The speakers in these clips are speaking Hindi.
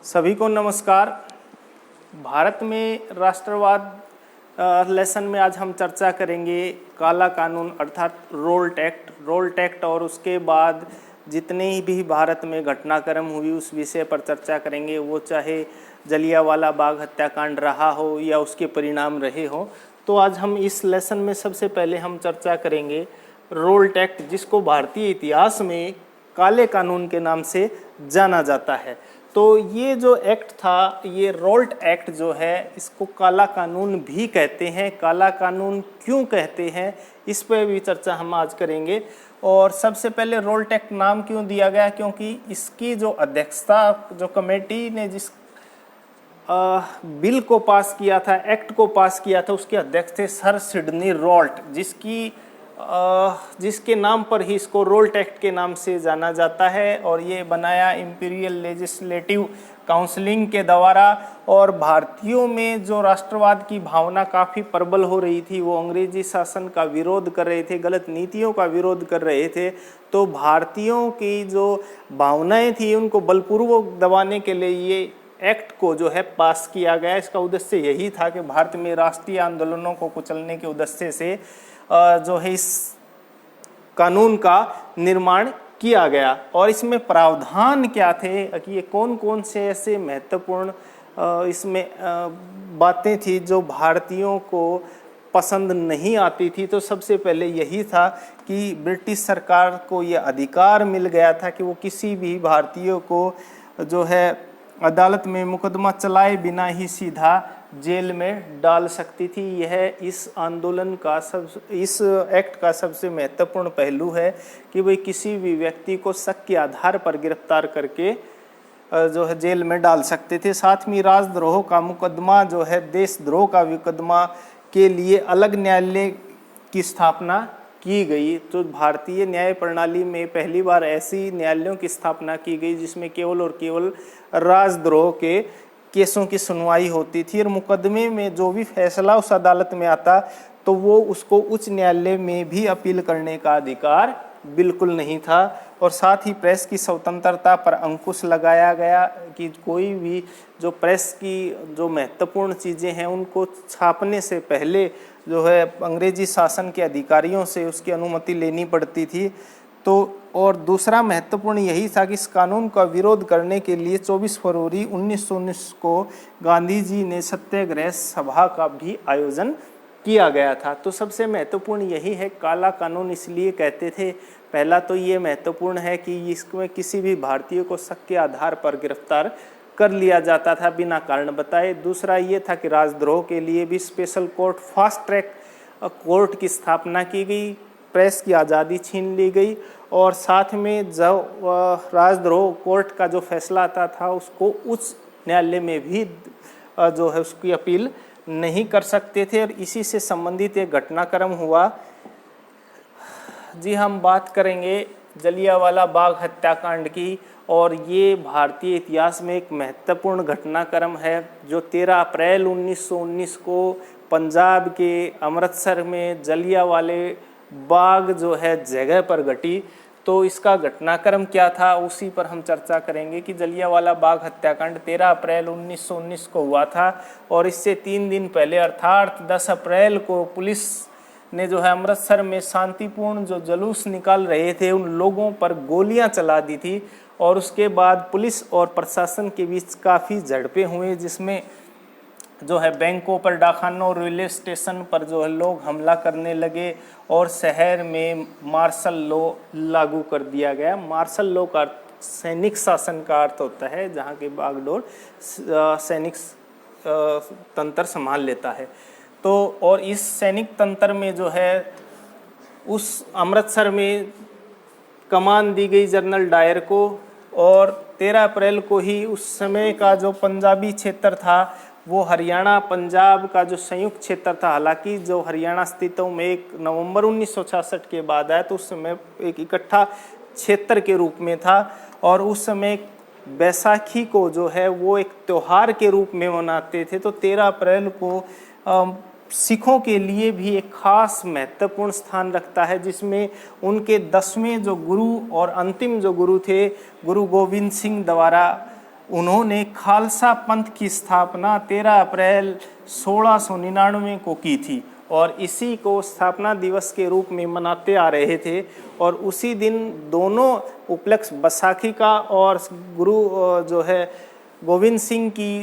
सभी को नमस्कार। भारत में राष्ट्रवाद लेसन में आज हम चर्चा करेंगे काला कानून अर्थात रोल्ट एक्ट और उसके बाद जितने भी भारत में घटनाक्रम हुई उस विषय पर चर्चा करेंगे, वो चाहे जलियांवाला बाग हत्याकांड रहा हो या उसके परिणाम रहे हो। तो आज हम इस लेसन में सबसे पहले हम चर्चा करेंगे रोल्ट एक्ट, जिसको भारतीय इतिहास में काले कानून के नाम से जाना जाता है। तो ये जो एक्ट था, ये रोल्ट एक्ट जो है, इसको काला कानून भी कहते हैं। काला कानून क्यों कहते हैं, इस पर भी चर्चा हम आज करेंगे। और सबसे पहले रोल्ट एक्ट नाम क्यों दिया गया, क्योंकि इसकी जो अध्यक्षता जो कमेटी ने जिस बिल को पास किया था, एक्ट को पास किया था, उसके अध्यक्ष थे सर सिडनी रोल्ट, जिसके नाम पर ही इसको रोल्ट एक्ट के नाम से जाना जाता है। और ये बनाया इंपीरियल लेजिस्लेटिव काउंसिलिंग के द्वारा। और भारतीयों में जो राष्ट्रवाद की भावना काफ़ी प्रबल हो रही थी, वो अंग्रेजी शासन का विरोध कर रहे थे, गलत नीतियों का विरोध कर रहे थे। तो भारतीयों की जो भावनाएं थी उनको बलपूर्वक दबाने के लिए ये एक्ट को जो है पास किया गया। इसका उद्देश्य यही था कि भारत में राष्ट्रीय आंदोलनों को कुचलने के उद्देश्य से जो है इस कानून का निर्माण किया गया। और इसमें प्रावधान क्या थे कि ये कौन कौन से ऐसे महत्वपूर्ण इसमें बातें थी जो भारतीयों को पसंद नहीं आती थी। तो सबसे पहले यही था कि ब्रिटिश सरकार को ये अधिकार मिल गया था कि वो किसी भी भारतीय को जो है अदालत में मुकदमा चलाए बिना ही सीधा जेल में डाल सकती थी। यह इस आंदोलन का इस एक्ट का सबसे महत्वपूर्ण पहलू है कि वह किसी भी व्यक्ति को शक के आधार पर गिरफ्तार करके जो है जेल में डाल सकते थे। साथ में राजद्रोह का मुकदमा जो है, देशद्रोह का मुकदमा के लिए अलग न्यायालय की स्थापना की गई। तो भारतीय न्याय प्रणाली में पहली बार ऐसी न्यायालयों की स्थापना की गई जिसमें केवल और केवल राजद्रोह के केसों की सुनवाई होती थी। और मुकदमे में जो भी फैसला उस अदालत में आता तो वो उसको उच्च न्यायालय में भी अपील करने का अधिकार बिल्कुल नहीं था। और साथ ही प्रेस की स्वतंत्रता पर अंकुश लगाया गया कि कोई भी जो प्रेस की जो महत्वपूर्ण चीज़ें हैं उनको छापने से पहले जो है अंग्रेजी शासन के अधिकारियों से उसकी अनुमति लेनी पड़ती थी। तो और दूसरा महत्वपूर्ण यही था कि इस कानून का विरोध करने के लिए 24 फरवरी 1919 को गांधी जी ने सत्याग्रह सभा का भी आयोजन किया गया था। तो सबसे महत्वपूर्ण यही है, काला कानून इसलिए कहते थे। पहला तो ये महत्वपूर्ण है कि इसमें किसी भी भारतीय को शक के आधार पर गिरफ्तार कर लिया जाता था बिना कारण बताए। दूसरा ये था कि राजद्रोह के लिए भी special court, fast track court की स्थापना की गई, प्रेस की आज़ादी छीन ली गई। और साथ में जब राजद्रोह कोर्ट का जो फैसला आता था उसको उच्च न्यायालय में भी जो है उसकी अपील नहीं कर सकते थे। और इसी से संबंधित एक घटनाक्रम हुआ। जी, हम बात करेंगे जलियांवाला बाग हत्याकांड की। और ये भारतीय इतिहास में एक महत्वपूर्ण घटनाक्रम है जो 13 अप्रैल 1919 को पंजाब के अमृतसर में जलियांवाले बाग जो है जगह पर घटी। तो इसका घटनाक्रम क्या था उसी पर हम चर्चा करेंगे कि जलियांवाला बाग हत्याकांड 13 अप्रैल 1919 को हुआ था। और इससे 3 दिन पहले अर्थात 10 अप्रैल को पुलिस ने जो है अमृतसर में शांतिपूर्ण जो जुलूस निकाल रहे थे उन लोगों पर गोलियां चला दी थी। और उसके बाद पुलिस और प्रशासन के बीच काफ़ी झड़पें हुई, जिसमें जो है बैंकों पर, डाकखानों और रेलवे स्टेशन पर जो है लोग हमला करने लगे। और शहर में मार्शल लॉ लागू कर दिया गया। मार्शल लॉ का सैनिक शासन का अर्थ होता है जहाँ के बागडोर सैनिक तंत्र संभाल लेता है। तो और इस सैनिक तंत्र में जो है उस अमृतसर में कमान दी गई जनरल डायर को। और 13 अप्रैल को ही उस समय का जो पंजाबी क्षेत्र था वो हरियाणा पंजाब का जो संयुक्त क्षेत्र था, हालांकि जो हरियाणा अस्तित्व में 1 नवंबर 1966 के बाद आया तो उस समय एक इकट्ठा क्षेत्र के रूप में था। और उस समय बैसाखी को जो है वो एक त्यौहार के रूप में मनाते थे। तो 13 अप्रैल को सिखों के लिए भी एक खास महत्वपूर्ण स्थान रखता है, जिसमें उनके 10वें जो गुरु और अंतिम जो गुरु थे, गुरु गोविंद सिंह द्वारा उन्होंने खालसा पंथ की स्थापना 13 अप्रैल 1699 को की थी और इसी को स्थापना दिवस के रूप में मनाते आ रहे थे। और उसी दिन दोनों उपलक्ष्य बैसाखी का और गुरु जो है गोविंद सिंह की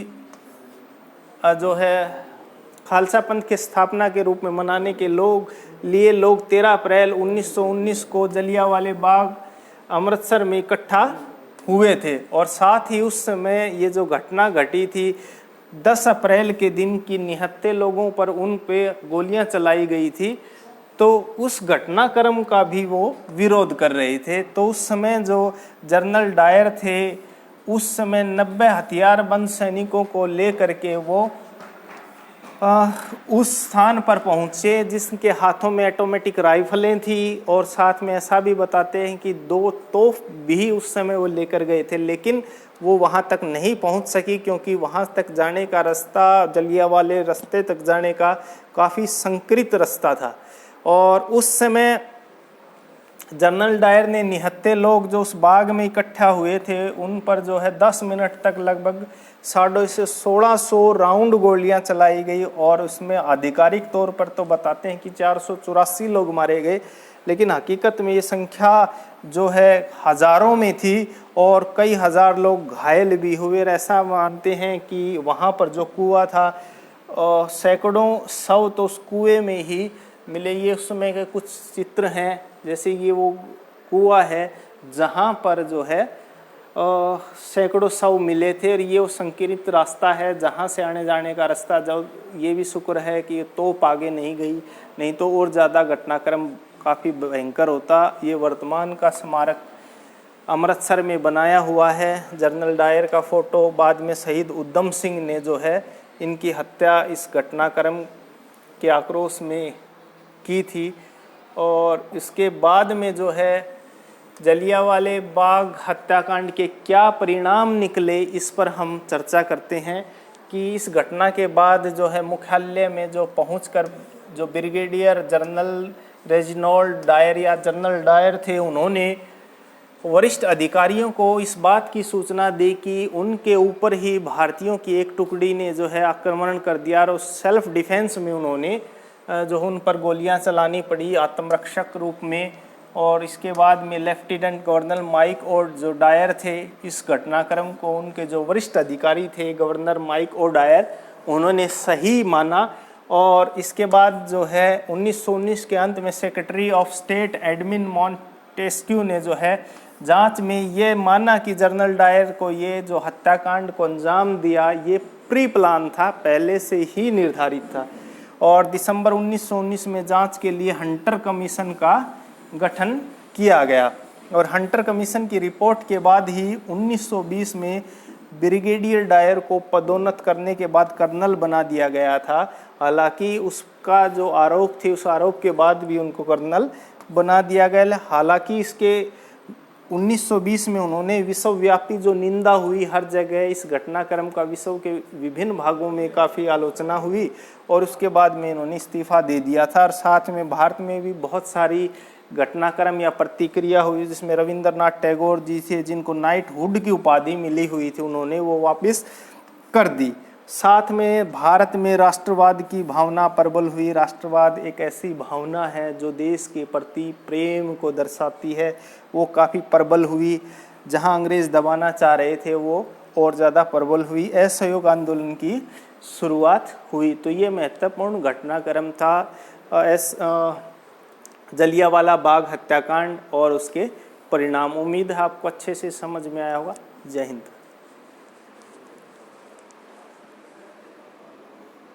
जो है खालसा पंथ की स्थापना के रूप में मनाने के लोग 13 अप्रैल 1919 को जलियांवाले बाग अमृतसर में इकट्ठा हुए थे। और साथ ही उस समय ये जो घटना घटी थी 10 अप्रैल के दिन की निहत्थे लोगों पर उन पे गोलियां चलाई गई थी, तो उस घटनाक्रम का भी वो विरोध कर रहे थे। तो उस समय जो जनरल डायर थे उस समय 90 हथियारबंद सैनिकों को लेकर के वो उस स्थान पर पहुंचे जिसके हाथों में ऑटोमेटिक राइफलें थी और साथ में ऐसा भी बताते हैं कि 2 तोप भी उस समय वो लेकर गए थे, लेकिन वो वहां तक नहीं पहुंच सकी क्योंकि वहां तक जाने का रास्ता जलियांवाले रास्ते तक जाने का काफ़ी संकीर्ण रास्ता था। और उस समय जनरल डायर ने निहत्थे लोग जो उस बाग में इकट्ठा हुए थे उन पर जो है 10 मिनट तक लगभग 1650 राउंड गोलियां चलाई गई और उसमें आधिकारिक तौर पर तो बताते हैं कि 484 लोग मारे गए, लेकिन हकीकत में ये संख्या जो है हज़ारों में थी और कई हज़ार लोग घायल भी हुए। ऐसा मानते हैं कि वहाँ पर जो कुआं था सैकड़ों शव तो उस कुएं में ही मिले। ये उस समय के कुछ चित्र हैं, जैसे ये वो कुआं है जहाँ पर जो है सैकड़ों शव मिले थे और ये वो संकीर्णित रास्ता है जहाँ से आने जाने का रास्ता। जब ये भी शुक्र है कि तोप आगे नहीं गई, नहीं तो और ज़्यादा घटनाक्रम काफ़ी भयंकर होता। ये वर्तमान का स्मारक अमृतसर में बनाया हुआ है। जनरल डायर का फ़ोटो, बाद में शहीद उधम सिंह ने जो है इनकी हत्या इस घटनाक्रम के आक्रोश में की थी। और इसके बाद में जो है जलियांवाले बाग हत्याकांड के क्या परिणाम निकले इस पर हम चर्चा करते हैं कि इस घटना के बाद जो है मुख्यालय में जो पहुंचकर जो ब्रिगेडियर जनरल रेजिनॉल्ड डायर या जनरल डायर थे उन्होंने वरिष्ठ अधिकारियों को इस बात की सूचना दी कि उनके ऊपर ही भारतीयों की एक टुकड़ी ने जो है आक्रमण कर दिया और सेल्फ डिफेंस में उन्होंने जो उन पर गोलियां चलानी पड़ी आत्मरक्षक रूप में। और इसके बाद में लेफ्टिनेंट गवर्नर माइक और जो डायर थे इस घटनाक्रम को उनके जो वरिष्ठ अधिकारी थे गवर्नर माइक और डायर उन्होंने सही माना। और इसके बाद जो है 1919 के अंत में secretary of state admin Montesquieu ने जो है जांच में ये माना कि जनरल डायर को ये जो हत्याकांड को अंजाम दिया ये प्री प्लान था, पहले से ही निर्धारित था। और दिसंबर 1919 में जांच के लिए हंटर कमीशन का गठन किया गया और हंटर कमीशन की रिपोर्ट के बाद ही 1920 में ब्रिगेडियर डायर को पदोन्नत करने के बाद कर्नल बना दिया गया था। हालांकि उसका जो आरोप थे उस आरोप के बाद भी उनको कर्नल बना दिया गया। हालांकि इसके 1920 में उन्होंने विश्वव्यापी जो निंदा हुई, हर जगह इस घटनाक्रम का विश्व के विभिन्न भागों में काफ़ी आलोचना हुई और उसके बाद में इन्होंने इस्तीफा दे दिया था। और साथ में भारत में भी बहुत सारी घटनाक्रम या प्रतिक्रिया हुई जिसमें रविंद्रनाथ टैगोर जी थे जिनको नाइटहुड की उपाधि मिली हुई थी, उन्होंने वो वापस कर दी। साथ में भारत में राष्ट्रवाद की भावना प्रबल हुई। राष्ट्रवाद एक ऐसी भावना है जो देश के प्रति प्रेम को दर्शाती है, वो काफ़ी प्रबल हुई। जहां अंग्रेज़ दबाना चाह रहे थे वो और ज़्यादा प्रबल हुई। असहयोग आंदोलन की शुरुआत हुई। तो ये महत्वपूर्ण घटनाक्रम था जलियांवाला बाग हत्याकांड और उसके परिणाम। उम्मीद है आपको अच्छे से समझ में आया होगा। जय हिंद।